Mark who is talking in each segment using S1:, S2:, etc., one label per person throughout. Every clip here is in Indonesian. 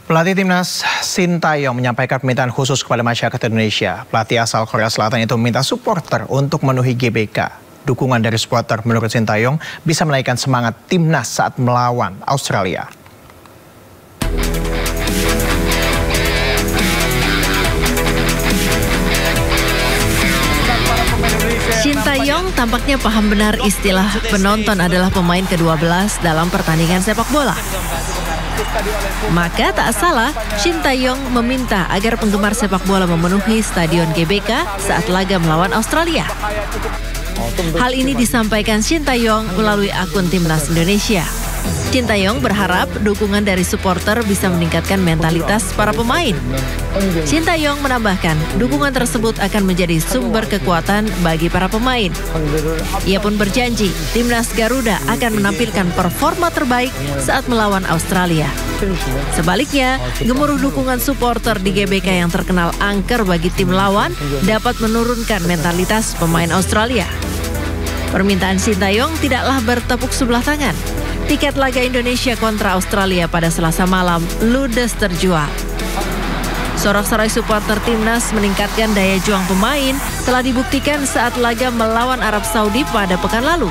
S1: Pelatih timnas Sintayong menyampaikan permintaan khusus kepada masyarakat Indonesia. Pelatih asal Korea Selatan itu meminta supporter untuk memenuhi GBK. Dukungan dari supporter menurut Sintayong bisa menaikkan semangat timnas saat melawan Australia.
S2: Sintayong tampaknya paham benar istilah penonton adalah pemain ke-12 dalam pertandingan sepak bola. Maka tak salah, Sintayong meminta agar penggemar sepak bola memenuhi Stadion GBK saat laga melawan Australia. Hal ini disampaikan Sintayong melalui akun Timnas Indonesia. Sintayong berharap dukungan dari supporter bisa meningkatkan mentalitas para pemain. Sintayong menambahkan, dukungan tersebut akan menjadi sumber kekuatan bagi para pemain. Ia pun berjanji, timnas Garuda akan menampilkan performa terbaik saat melawan Australia. Sebaliknya, gemuruh dukungan supporter di GBK yang terkenal angker bagi tim lawan dapat menurunkan mentalitas pemain Australia. Permintaan Sintayong tidaklah bertepuk sebelah tangan. Tiket laga Indonesia kontra Australia pada Selasa malam ludes terjual. Sorak-sorai supporter timnas meningkatkan daya juang pemain telah dibuktikan saat laga melawan Arab Saudi pada pekan lalu.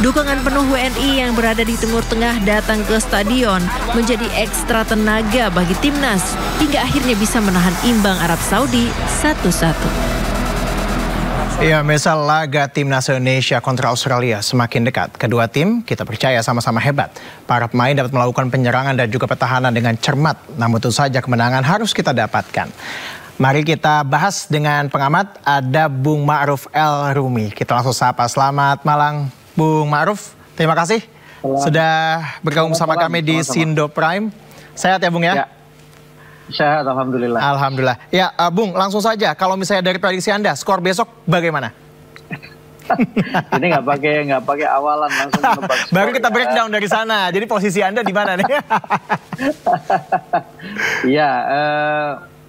S2: Dukungan penuh WNI yang berada di Timur Tengah datang ke stadion menjadi ekstra tenaga bagi timnas hingga akhirnya bisa menahan imbang Arab Saudi 1-1.
S1: Ya, misal laga timnas Indonesia kontra Australia semakin dekat. Kedua tim kita percaya sama-sama hebat. Para pemain dapat melakukan penyerangan dan juga pertahanan dengan cermat. Namun tentu saja kemenangan harus kita dapatkan. Mari kita bahas dengan pengamat, ada Bung Ma'ruf El Rumi. Kita langsung sapa. Selamat malam Bung Ma'ruf. Terima kasih sudah bergabung bersama kami di Sindo Prime. Sehat ya Bung ya?
S3: Sehat, alhamdulillah.
S1: Alhamdulillah. Ya, Bung, langsung saja. Kalau misalnya dari prediksi Anda, skor besok bagaimana?
S3: Ini nggak pakai awalan, langsung menebak skor.
S1: Baru kita breakdown dari sana. Jadi posisi Anda di mana nih?
S3: Iya,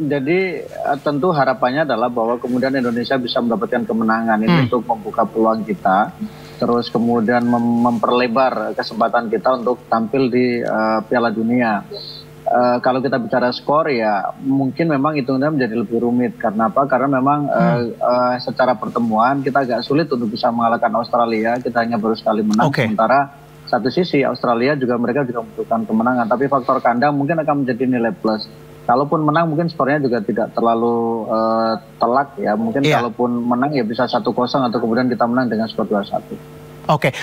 S3: jadi tentu harapannya adalah bahwa kemudian Indonesia bisa mendapatkan kemenangan ini untuk membuka peluang kita. Terus kemudian memperlebar kesempatan kita untuk tampil di Piala Dunia. Kalau kita bicara skor ya mungkin memang hitungannya menjadi lebih rumit. Karena apa? Karena memang secara pertemuan kita agak sulit untuk bisa mengalahkan Australia. Kita hanya baru sekali menang. Sementara satu sisi Australia mereka juga membutuhkan kemenangan. Tapi faktor kandang mungkin akan menjadi nilai plus. Kalaupun menang mungkin skornya juga tidak terlalu telak ya. Mungkin kalaupun menang ya bisa 1-0 atau kemudian kita menang dengan skor 2-1.
S1: Oke,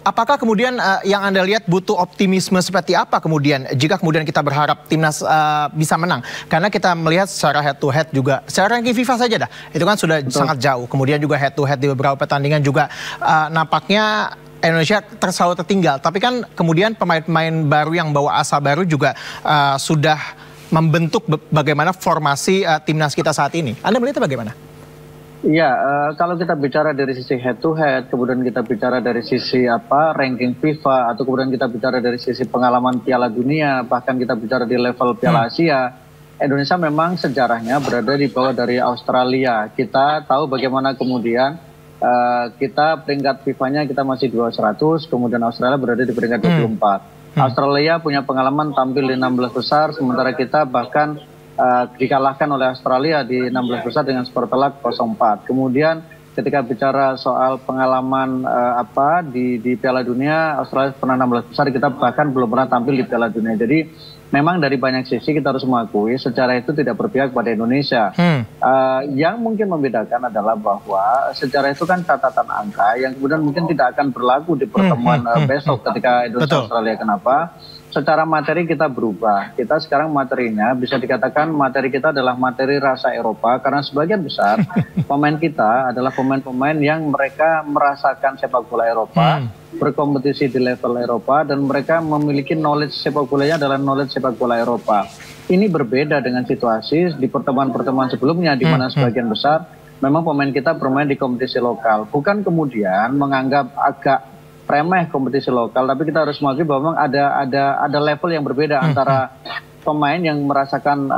S1: apakah kemudian yang Anda lihat butuh optimisme seperti apa kemudian jika kemudian kita berharap timnas bisa menang? Karena kita melihat secara head to head juga, secara ranking FIFA saja dah, itu kan sudah sangat jauh. Kemudian juga head to head di beberapa pertandingan juga nampaknya Indonesia selalu tertinggal. Tapi kan kemudian pemain-pemain baru yang bawa asa baru juga sudah membentuk bagaimana formasi timnas kita saat ini. Anda melihatnya bagaimana?
S3: Iya, kalau kita bicara dari sisi head to head, kemudian kita bicara dari sisi ranking FIFA, atau kemudian kita bicara dari sisi pengalaman Piala Dunia, bahkan kita bicara di level Piala Asia, Indonesia memang sejarahnya berada di bawah dari Australia. Kita tahu bagaimana kemudian kita peringkat FIFA-nya kita masih 200, kemudian Australia berada di peringkat 24. Australia punya pengalaman tampil di 16 besar, sementara kita bahkan dikalahkan oleh Australia di 16 besar dengan skor telak 0-4. Kemudian ketika bicara soal pengalaman di Piala Dunia, Australia pernah 16 besar, kita bahkan belum pernah tampil di Piala Dunia. Jadi memang dari banyak sisi kita harus mengakui secara itu tidak berpihak pada Indonesia. Yang mungkin membedakan adalah bahwa secara itu kan catatan angka yang kemudian mungkin tidak akan berlaku di pertemuan besok ketika Indonesia Australia. Kenapa? Secara materi kita berubah. Kita sekarang materinya bisa dikatakan materi kita adalah materi rasa Eropa karena sebagian besar pemain kita adalah pemain-pemain yang mereka merasakan sepak bola Eropa, berkompetisi di level Eropa, dan mereka memiliki knowledge sepak bolanya adalah knowledge sepak bola Eropa. Ini berbeda dengan situasi di pertemuan-pertemuan sebelumnya di mana sebagian besar memang pemain kita bermain di kompetisi lokal. Bukan kemudian menganggap agak remeh kompetisi lokal, tapi kita harus mengakui bahwa memang ada level yang berbeda antara pemain yang merasakan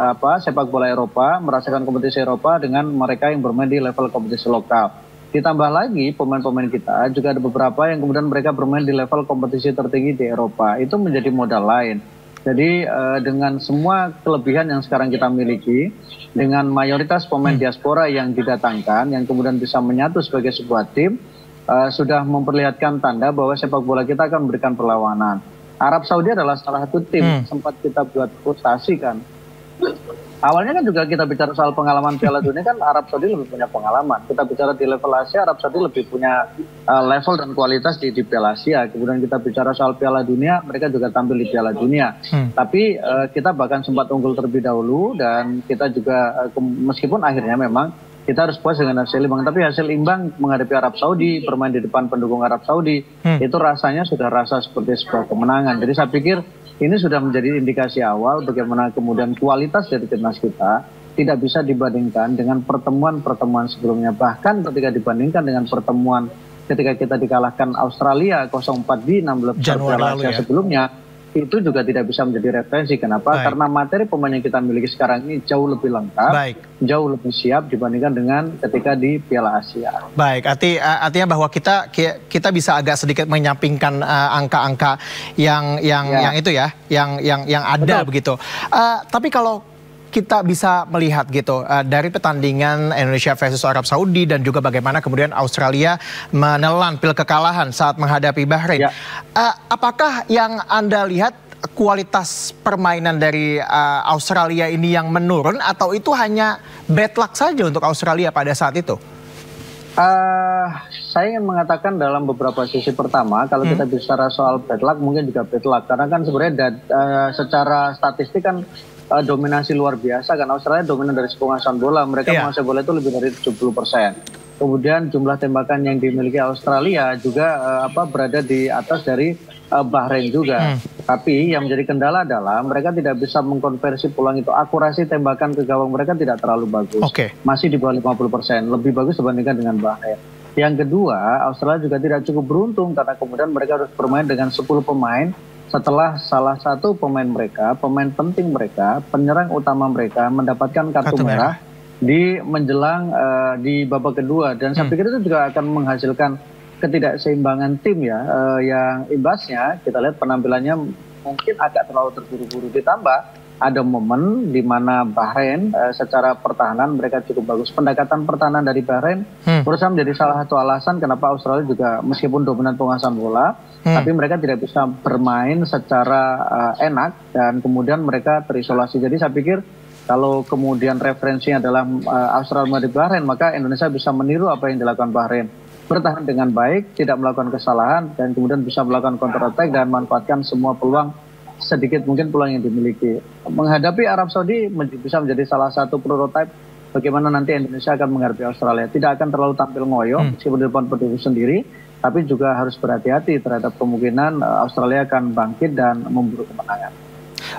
S3: sepak bola Eropa, merasakan kompetisi Eropa dengan mereka yang bermain di level kompetisi lokal. Ditambah lagi pemain-pemain kita juga ada beberapa yang kemudian mereka bermain di level kompetisi tertinggi di Eropa. Itu menjadi modal lain. Jadi dengan semua kelebihan yang sekarang kita miliki, dengan mayoritas pemain diaspora yang didatangkan, yang kemudian bisa menyatu sebagai sebuah tim, sudah memperlihatkan tanda bahwa sepak bola kita akan memberikan perlawanan. Arab Saudi adalah salah satu tim sempat kita buat frustasi kan. Awalnya kan juga kita bicara soal pengalaman Piala Dunia kan Arab Saudi lebih punya pengalaman. Kita bicara di level Asia, Arab Saudi lebih punya level dan kualitas di Piala Asia. Kemudian kita bicara soal Piala Dunia, mereka juga tampil di Piala Dunia. Tapi kita bahkan sempat unggul terlebih dahulu dan kita juga meskipun akhirnya memang kita harus puas dengan hasil imbang. Tapi hasil imbang menghadapi Arab Saudi, bermain di depan pendukung Arab Saudi, itu rasanya sudah rasa seperti sebuah kemenangan. Jadi saya pikir ini sudah menjadi indikasi awal bagaimana kemudian kualitas dari timnas kita tidak bisa dibandingkan dengan pertemuan-pertemuan sebelumnya. Bahkan ketika dibandingkan dengan pertemuan ketika kita dikalahkan Australia 0-4 di 16 Piala Asia sebelumnya, itu juga tidak bisa menjadi referensi. Kenapa? Karena materi pemain yang kita miliki sekarang ini jauh lebih lengkap, jauh lebih siap dibandingkan dengan ketika di Piala Asia.
S1: Baik, artinya bahwa kita bisa agak sedikit menyampingkan angka-angka yang itu ya, yang ada. Betul. Begitu. Tapi kalau kita bisa melihat gitu dari pertandingan Indonesia versus Arab Saudi dan juga bagaimana kemudian Australia menelan pil kekalahan saat menghadapi Bahrain. Apakah yang Anda lihat kualitas permainan dari Australia ini yang menurun atau itu hanya bad luck saja untuk Australia pada saat itu?
S3: Saya ingin mengatakan dalam beberapa sisi pertama, kalau kita bicara soal bad luck mungkin juga bad luck. Karena kan sebenarnya secara statistik kan dominasi luar biasa kan. Australia dominan dari penguasaan bola, mereka menguasai bola itu lebih dari 70%. Kemudian jumlah tembakan yang dimiliki Australia juga berada di atas dari Bahrain juga. Tapi yang menjadi kendala adalah mereka tidak bisa mengkonversi peluang itu. Akurasi tembakan ke gawang mereka tidak terlalu bagus. Masih di bawah 50%, lebih bagus dibandingkan dengan Bahrain. Yang kedua, Australia juga tidak cukup beruntung karena kemudian mereka harus bermain dengan 10 pemain setelah salah satu pemain mereka, pemain penting mereka, penyerang utama mereka mendapatkan kartu merah di menjelang di babak kedua. Dan saya pikir itu juga akan menghasilkan ketidakseimbangan tim ya, yang imbasnya kita lihat penampilannya mungkin agak terlalu terburu-buru. Ditambah ada momen di mana Bahrain secara pertahanan mereka cukup bagus. Pendekatan pertahanan dari Bahrain berusaha menjadi salah satu alasan kenapa Australia juga meskipun dominan penguasaan bola, tapi mereka tidak bisa bermain secara enak dan kemudian mereka terisolasi. Jadi saya pikir kalau kemudian referensinya adalah Australia di Bahrain, maka Indonesia bisa meniru apa yang dilakukan Bahrain. Bertahan dengan baik, tidak melakukan kesalahan, dan kemudian bisa melakukan counter attack dan manfaatkan semua peluang sedikit mungkin peluang yang dimiliki. Menghadapi Arab Saudi bisa menjadi salah satu prototipe bagaimana nanti Indonesia akan menghadapi Australia. Tidak akan terlalu tampil ngoyo meskipun di depan pendukung sendiri, tapi juga harus berhati-hati terhadap kemungkinan Australia akan bangkit dan memburu kemenangan.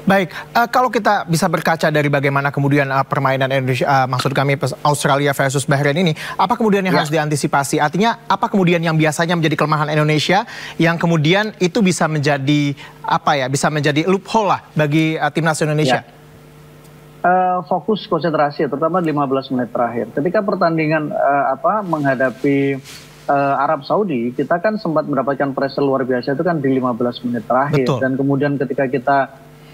S1: Baik, kalau kita bisa berkaca dari bagaimana kemudian permainan Indonesia, maksud kami Australia versus Bahrain ini, apa kemudian yang harus diantisipasi? Artinya apa kemudian yang biasanya menjadi kelemahan Indonesia yang kemudian itu bisa menjadi bisa menjadi loophole lah bagi timnas Indonesia?
S3: Fokus konsentrasi, terutama 15 menit terakhir. Ketika pertandingan menghadapi Arab Saudi, kita kan sempat mendapatkan pressure luar biasa itu kan di 15 menit terakhir. Betul. Dan kemudian ketika kita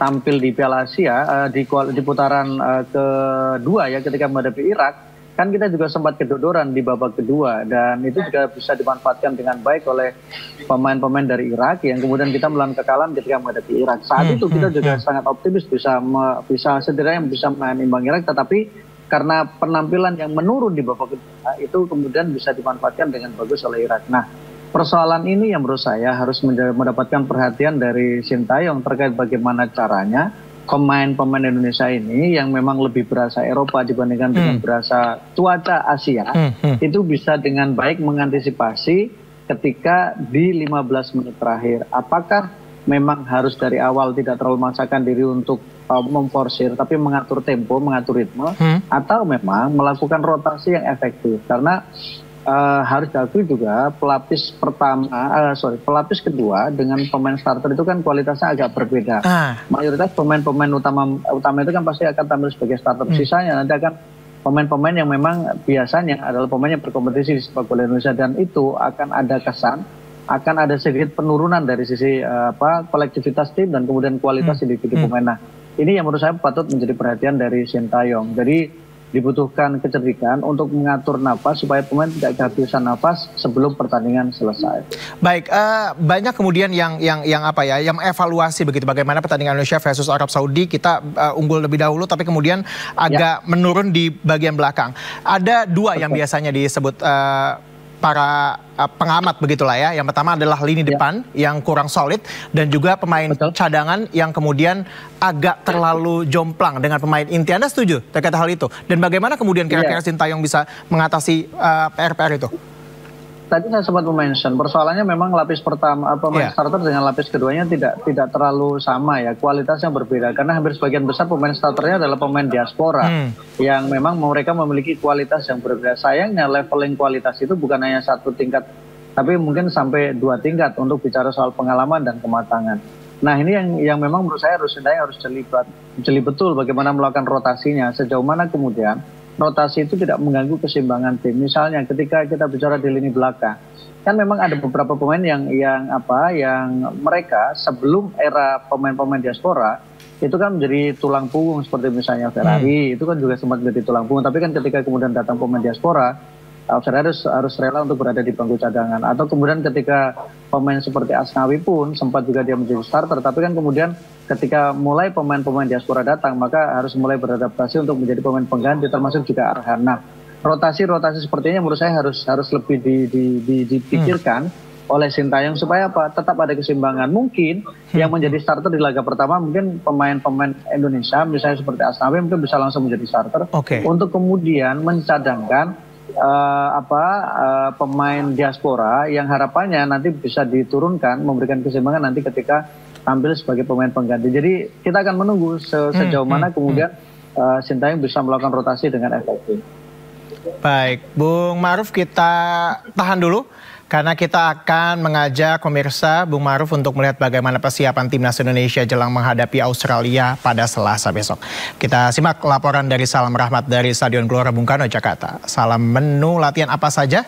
S3: tampil di Piala Asia di putaran kedua ya ketika menghadapi Irak, kan kita juga sempat kedodoran di babak kedua dan itu juga bisa dimanfaatkan dengan baik oleh pemain-pemain dari Irak yang kemudian kita melawan kekalahan ketika menghadapi Irak. Saat itu kita juga sangat optimis bisa setidaknya bisa mengimbang Irak, tetapi karena penampilan yang menurun di babak kedua itu kemudian bisa dimanfaatkan dengan bagus oleh Irak. Nah, persoalan ini yang menurut saya harus mendapatkan perhatian dari Sintayong terkait bagaimana caranya pemain-pemain Indonesia ini yang memang lebih berasa Eropa dibandingkan dengan berasa cuaca Asia, itu bisa dengan baik mengantisipasi ketika di 15 menit terakhir. Apakah memang harus dari awal tidak terlalu memaksakan diri untuk memforsir, tapi mengatur tempo, mengatur ritme, atau memang melakukan rotasi yang efektif? Karena harus diakui juga pelapis kedua dengan pemain starter itu kan kualitasnya agak berbeda. Mayoritas pemain-pemain utama itu kan pasti akan tampil sebagai starter. Sisanya nanti akan pemain-pemain yang memang biasanya adalah pemain yang berkompetisi di sepak bola Indonesia, dan itu akan ada kesan akan ada sedikit penurunan dari sisi kolektivitas tim dan kemudian kualitas individu pemain. Nah, ini yang menurut saya patut menjadi perhatian dari Sintayong. Jadi dibutuhkan kecerdikan untuk mengatur nafas supaya pemain tidak kehabisan nafas sebelum pertandingan selesai.
S1: Baik, banyak kemudian yang evaluasi begitu bagaimana pertandingan Indonesia versus Arab Saudi, kita unggul lebih dahulu tapi kemudian agak menurun di bagian belakang. Ada dua yang biasanya disebut para pengamat begitulah ya. Yang pertama adalah lini depan yang kurang solid dan juga pemain cadangan yang kemudian agak terlalu jomplang dengan pemain inti. Anda setuju terkait hal itu? Dan bagaimana kemudian kira-kira Sintayong bisa mengatasi PR-PR itu?
S3: Tadi saya sempat mention persoalannya memang lapis pertama pemain starter dengan lapis keduanya tidak terlalu sama ya, kualitasnya berbeda karena hampir sebagian besar pemain starternya adalah pemain diaspora yang memang mereka memiliki kualitas yang berbeda. Sayangnya leveling kualitas itu bukan hanya satu tingkat tapi mungkin sampai 2 tingkat untuk bicara soal pengalaman dan kematangan. Nah, ini yang memang menurut saya harus jeli betul bagaimana melakukan rotasinya, sejauh mana kemudian rotasi itu tidak mengganggu keseimbangan tim. Misalnya ketika kita bicara di lini belakang, kan memang ada beberapa pemain yang mereka sebelum era pemain-pemain diaspora itu kan menjadi tulang punggung, seperti misalnya Ferrari itu kan juga sempat menjadi tulang punggung. Tapi kan ketika kemudian datang pemain diaspora, Ferrari harus rela untuk berada di bangku cadangan. Atau kemudian ketika pemain seperti Asnawi pun sempat juga dia menjadi starter, tapi kan kemudian ketika mulai pemain-pemain diaspora datang, maka harus mulai beradaptasi untuk menjadi pemain pengganti, termasuk juga Arhan. Nah, rotasi-rotasi sepertinya menurut saya harus lebih dipikirkan oleh Sintayong supaya tetap ada keseimbangan. Mungkin yang menjadi starter di laga pertama mungkin pemain-pemain Indonesia, misalnya seperti Asnawi mungkin bisa langsung menjadi starter untuk kemudian mencadangkan pemain diaspora yang harapannya nanti bisa diturunkan, memberikan keseimbangan nanti ketika tampil sebagai pemain pengganti. Jadi kita akan menunggu sejauh mana kemudian Sintayong bisa melakukan rotasi dengan efektif.
S1: Baik, Bung Ma'ruf, kita tahan dulu karena kita akan mengajak pemirsa Bung Ma'ruf untuk melihat bagaimana persiapan timnas Indonesia jelang menghadapi Australia pada Selasa besok. Kita simak laporan dari Salam Rahmat dari Stadion Gelora Bung Karno, Jakarta. Salam, menu latihan apa saja?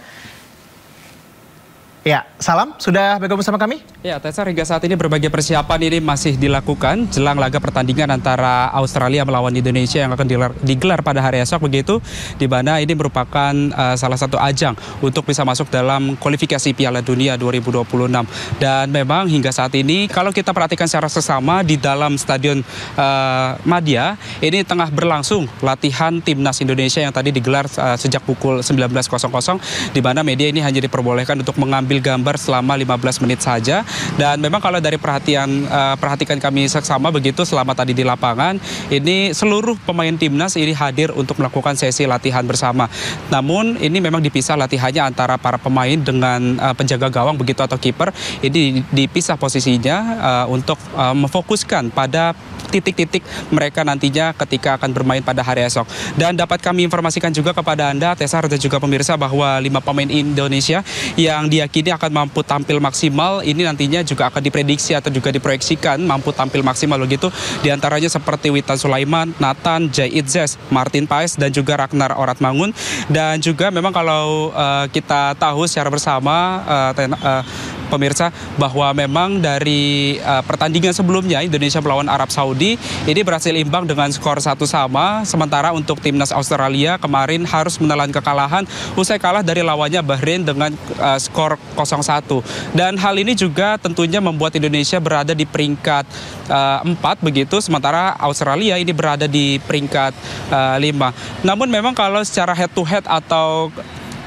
S1: Ya, Salam, sudah bergabung bersama kami?
S4: Ya, Tessa, hingga saat ini berbagai persiapan ini masih dilakukan jelang laga pertandingan antara Australia melawan Indonesia yang akan digelar pada hari esok begitu, di mana ini merupakan salah satu ajang untuk bisa masuk dalam kualifikasi Piala Dunia 2026. Dan memang hingga saat ini kalau kita perhatikan secara seksama di dalam Stadion Madia, ini tengah berlangsung latihan timnas Indonesia yang tadi digelar sejak pukul 19.00, di mana media ini hanya diperbolehkan untuk mengambil gambar selama 15 menit saja. Dan memang kalau dari perhatikan kami seksama begitu selama tadi di lapangan, ini seluruh pemain timnas ini hadir untuk melakukan sesi latihan bersama. Namun ini memang dipisah latihannya antara para pemain dengan penjaga gawang begitu atau kiper. Ini dipisah posisinya untuk memfokuskan pada titik-titik mereka nantinya ketika akan bermain pada hari esok. Dan dapat kami informasikan juga kepada Anda, Tesar dan juga pemirsa, bahwa 5 pemain Indonesia yang diyakini akan mampu tampil maksimal ini nantinya juga akan diprediksi atau juga diproyeksikan mampu tampil maksimal begitu. Di antaranya seperti Witan Sulaiman, Nathan, Jai Itzes, Martin Paes dan juga Ragnar Oratmangun. Dan juga memang kalau kita tahu secara bersama pemirsa bahwa memang dari pertandingan sebelumnya Indonesia melawan Arab Saudi ini berhasil imbang dengan skor 1-1, sementara untuk timnas Australia kemarin harus menelan kekalahan usai kalah dari lawannya Bahrain dengan skor 0-1. Dan hal ini juga tentunya membuat Indonesia berada di peringkat 4 begitu, sementara Australia ini berada di peringkat 5. Namun memang kalau secara head to head atau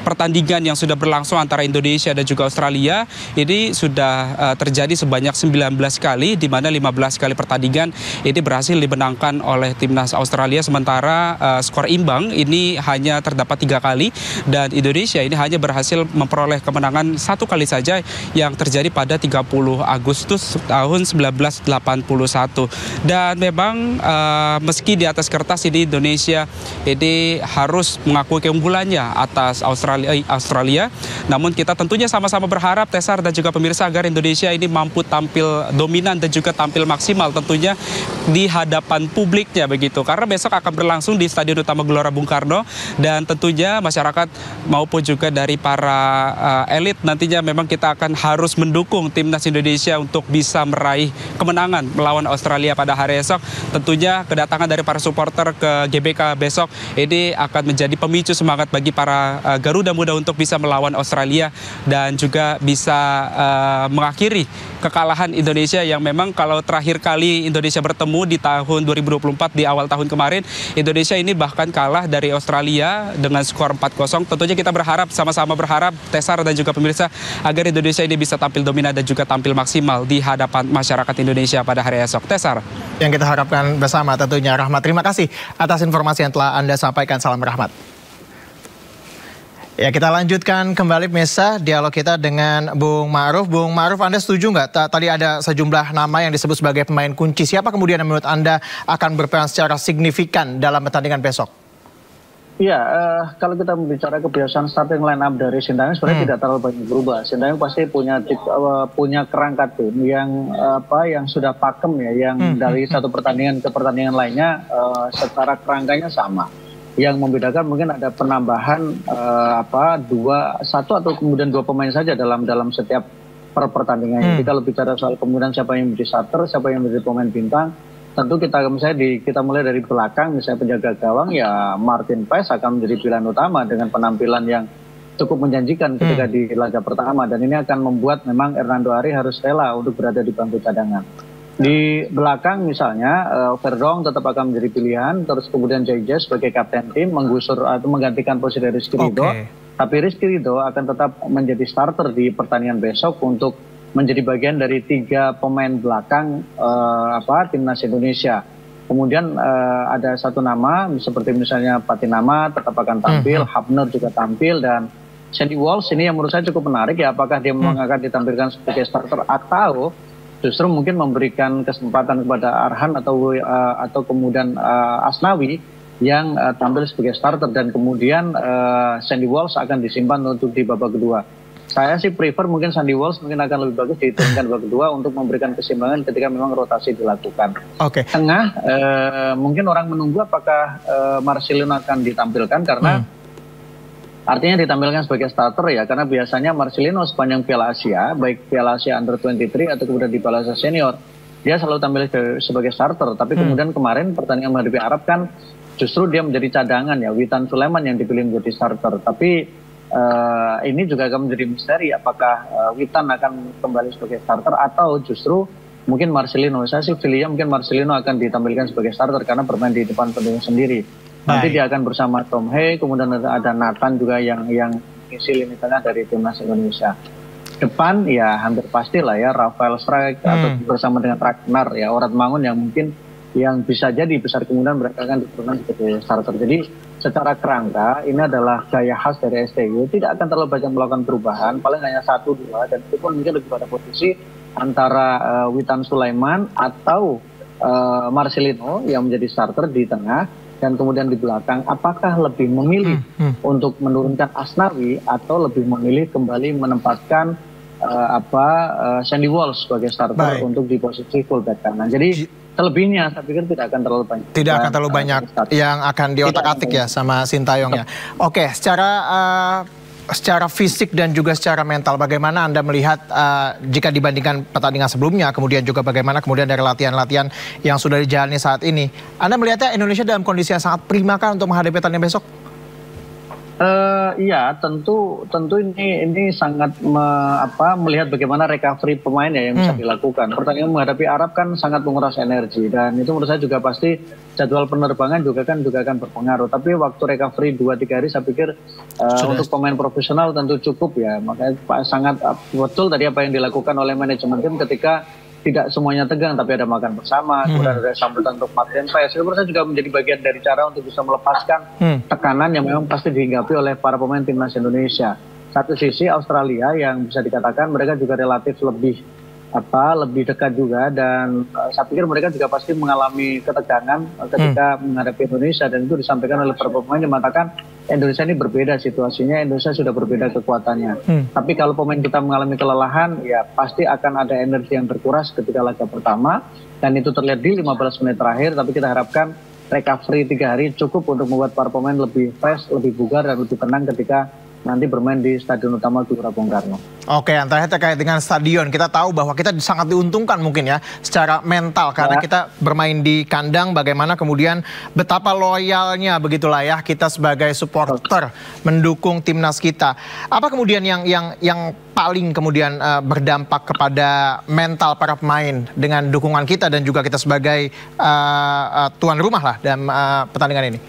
S4: pertandingan yang sudah berlangsung antara Indonesia dan juga Australia ini sudah terjadi sebanyak 19 kali, di mana 15 kali pertandingan ini berhasil dimenangkan oleh timnas Australia, sementara skor imbang ini hanya terdapat 3 kali dan Indonesia ini hanya berhasil memperoleh kemenangan 1 kali saja yang terjadi pada 30 Agustus tahun 1981. Dan memang meski di atas kertas ini Indonesia ini harus mengakui keunggulannya atas Australia Australia. Namun kita tentunya sama-sama berharap, Tesar dan juga pemirsa, agar Indonesia ini mampu tampil dominan dan juga tampil maksimal tentunya di hadapan publiknya begitu. Karena besok akan berlangsung di Stadion Utama Gelora Bung Karno, dan tentunya masyarakat maupun juga dari para elit nantinya memang kita akan harus mendukung timnas Indonesia untuk bisa meraih kemenangan melawan Australia pada hari esok. Tentunya kedatangan dari para supporter ke GBK besok ini akan menjadi pemicu semangat bagi para Garuda Muda untuk bisa melawan Australia dan juga bisa mengakhiri kekalahan Indonesia yang memang kalau terakhir kali Indonesia bertemu di tahun 2024 di awal tahun kemarin, Indonesia ini bahkan kalah dari Australia dengan skor 4-0. Tentunya kita berharap, sama-sama berharap, Tesar dan juga pemirsa, agar Indonesia ini bisa tampil dominan dan juga tampil maksimal di hadapan masyarakat Indonesia pada hari esok. Tesar.
S1: Yang kita harapkan bersama tentunya. Rahmat, terima kasih atas informasi yang telah Anda sampaikan. Salam Rahmat. Ya, kita lanjutkan kembali Mesa dialog kita dengan Bung Ma'ruf. Bung Ma'ruf, Anda setuju nggak? Tadi ada sejumlah nama yang disebut sebagai pemain kunci. Siapa kemudian yang menurut Anda akan berperan secara signifikan dalam pertandingan besok?
S3: Iya, kalau kita bicara kebiasaan starting line up dari Sintayong sebenarnya tidak terlalu banyak berubah. Sintayong pasti punya kerangka tim yang sudah pakem ya, yang dari satu pertandingan ke pertandingan lainnya secara kerangkanya sama. Yang membedakan mungkin ada penambahan satu atau kemudian dua pemain saja dalam setiap pertandingan. Jadi kalau bicara soal kemudian siapa yang menjadi starter, siapa yang menjadi pemain bintang, tentu kita mulai dari belakang, misalnya penjaga gawang ya Martin Paes akan menjadi pilihan utama dengan penampilan yang cukup menjanjikan ketika di laga pertama, dan ini akan membuat memang Hernando Ari harus rela untuk berada di bangku cadangan. Di belakang misalnya Verdong tetap akan menjadi pilihan, terus kemudian Jaija sebagai kapten tim menggusur atau menggantikan posisi dari Rizky Ridho. Tapi Rizky Ridho akan tetap menjadi starter di pertandingan besok untuk menjadi bagian dari 3 pemain belakang timnas Indonesia. Kemudian ada satu nama seperti misalnya Patinama tetap akan tampil, Hapner juga tampil, dan Sandy Walsh ini yang menurut saya cukup menarik ya, apakah dia memang akan ditampilkan sebagai starter atau justru mungkin memberikan kesempatan kepada Arhan atau kemudian Asnawi yang tampil sebagai starter, dan kemudian Sandy Walsh akan disimpan untuk di babak kedua. Saya sih prefer mungkin Sandy Walsh mungkin akan lebih bagus diturunkan babak kedua untuk memberikan keseimbangan ketika memang rotasi dilakukan. Tengah mungkin orang menunggu apakah Marcelino akan ditampilkan, karena artinya ditampilkan sebagai starter ya, karena biasanya Marcelino sepanjang Piala Asia, baik Piala Asia Under-23 atau kemudian di Piala Asia Senior, dia selalu tampil sebagai starter. Tapi kemudian kemarin pertandingan menghadapi Arab kan justru dia menjadi cadangan ya, Witan Sulaiman yang dipilih menjadi starter. Tapi ini juga akan menjadi misteri apakah Witan akan kembali sebagai starter atau justru mungkin Marcelino. Saya sih pilihnya mungkin Marcelino akan ditampilkan sebagai starter karena bermain di depan pendukung sendiri. Nanti dia akan bersama Tom Hey, kemudian ada Nathan juga yang isi lini tengah dari timnas Indonesia. Depan ya hampir pastilah ya Rafael Strijk atau bersama dengan Ragnar ya, Orat Mangun yang mungkin yang bisa jadi besar kemungkinan mereka akan diturunkan sebagai starter. Jadi secara kerangka ini adalah gaya khas dari STY, tidak akan terlalu banyak melakukan perubahan, paling hanya 1-2, dan itu pun mungkin lebih pada posisi antara Witan Sulaiman atau Marcelino yang menjadi starter di tengah. Dan kemudian di belakang, apakah lebih memilih untuk menurunkan Asnawi atau lebih memilih kembali menempatkan Sandy Walsh sebagai starter untuk di posisi fullback kanan. Jadi selebihnya saya pikir tidak akan terlalu banyak.
S1: Tidak akan terlalu banyak yang akan diotak-atik ya sama Sintayong ya. Oke, secara fisik dan juga secara mental, bagaimana Anda melihat jika dibandingkan pertandingan sebelumnya, kemudian juga bagaimana kemudian dari latihan-latihan yang sudah dijalani saat ini, Anda melihatnya Indonesia dalam kondisi yang sangat prima kan untuk menghadapi pertandingan besok?
S3: Iya, tentu ini sangat melihat bagaimana recovery pemain ya yang bisa dilakukan. Pertandingan menghadapi Arab kan sangat menguras energi, dan itu menurut saya juga pasti jadwal penerbangan juga akan berpengaruh. Tapi waktu recovery 2-3 hari saya pikir untuk pemain profesional tentu cukup ya. Makanya sangat betul tadi apa yang dilakukan oleh manajemen tim ketika tidak semuanya tegang, tapi ada makan bersama, kemudian ada sambutan untuk Martin Paes. Itu menurut saya juga menjadi bagian dari cara untuk bisa melepaskan tekanan yang memang pasti dihinggapi oleh para pemain timnas Indonesia. Satu sisi Australia yang bisa dikatakan mereka juga relatif lebih dekat juga, dan saya pikir mereka juga pasti mengalami ketegangan ketika menghadapi Indonesia, dan itu disampaikan oleh para pemain yang mengatakan Indonesia ini berbeda situasinya, Indonesia sudah berbeda kekuatannya. Tapi kalau pemain kita mengalami kelelahan, ya pasti akan ada energi yang terkuras ketika laga pertama, dan itu terlihat di 15 menit terakhir. Tapi kita harapkan recovery 3 hari cukup untuk membuat para pemain lebih fresh, lebih bugar, dan lebih tenang ketika nanti bermain di Stadion Utama Gelora Bung Karno.
S1: Oke, antara terkait dengan stadion, kita tahu bahwa kita sangat diuntungkan mungkin ya secara mental karena kita bermain di kandang. Bagaimana kemudian betapa loyalnya begitulah ya kita sebagai supporter mendukung timnas kita. Apa kemudian yang paling kemudian berdampak kepada mental para pemain dengan dukungan kita dan juga kita sebagai tuan rumah lah dalam pertandingan ini?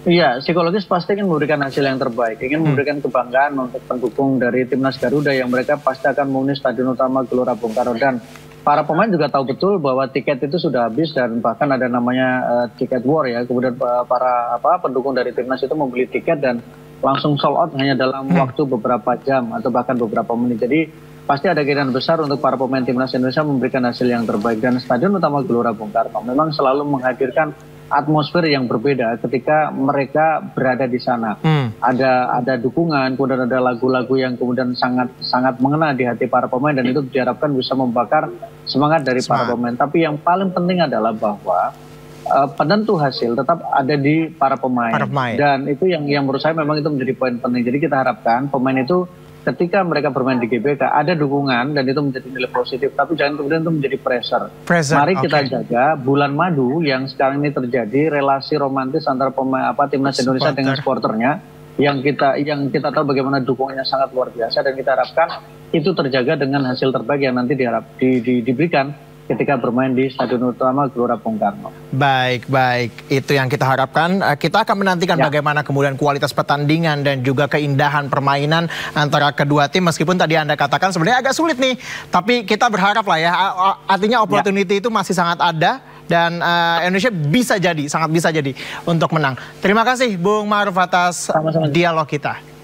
S3: Iya, psikologis pasti ingin memberikan hasil yang terbaik, ingin memberikan kebanggaan untuk pendukung dari Timnas Garuda yang mereka pasti akan memenuhi Stadion Utama Gelora Bung Karno. Dan para pemain juga tahu betul bahwa tiket itu sudah habis dan bahkan ada namanya tiket war ya. Kemudian para pendukung dari Timnas itu membeli tiket dan langsung sold out hanya dalam waktu beberapa jam atau bahkan beberapa menit. Jadi pasti ada keinginan besar untuk para pemain Timnas Indonesia memberikan hasil yang terbaik. Dan Stadion Utama Gelora Bung Karno memang selalu menghadirkan atmosfer yang berbeda ketika mereka berada di sana. Ada dukungan, kemudian ada lagu-lagu yang kemudian sangat mengena di hati para pemain, dan itu diharapkan bisa membakar semangat dari para pemain. Tapi yang paling penting adalah bahwa penentu hasil tetap ada di para pemain. Dan itu yang menurut saya memang itu menjadi poin penting. Jadi kita harapkan pemain itu ketika mereka bermain di GBK ada dukungan dan itu menjadi nilai positif, tapi jangan kemudian itu menjadi pressure. Mari kita jaga bulan madu yang sekarang ini terjadi, relasi romantis antara timnas Indonesia dengan supporternya, yang kita tahu bagaimana dukungannya sangat luar biasa, dan kita harapkan itu terjaga dengan hasil terbaik yang nanti diberikan ketika bermain di Stadion Utama Gelora Bung Karno.
S1: Baik, itu yang kita harapkan. Kita akan menantikan bagaimana kemudian kualitas pertandingan dan juga keindahan permainan antara kedua tim. Meskipun tadi Anda katakan sebenarnya agak sulit nih, tapi kita berharap lah ya. Artinya opportunity itu masih sangat ada dan Indonesia sangat bisa jadi untuk menang. Terima kasih Bung Ma'ruf atas dialog kita.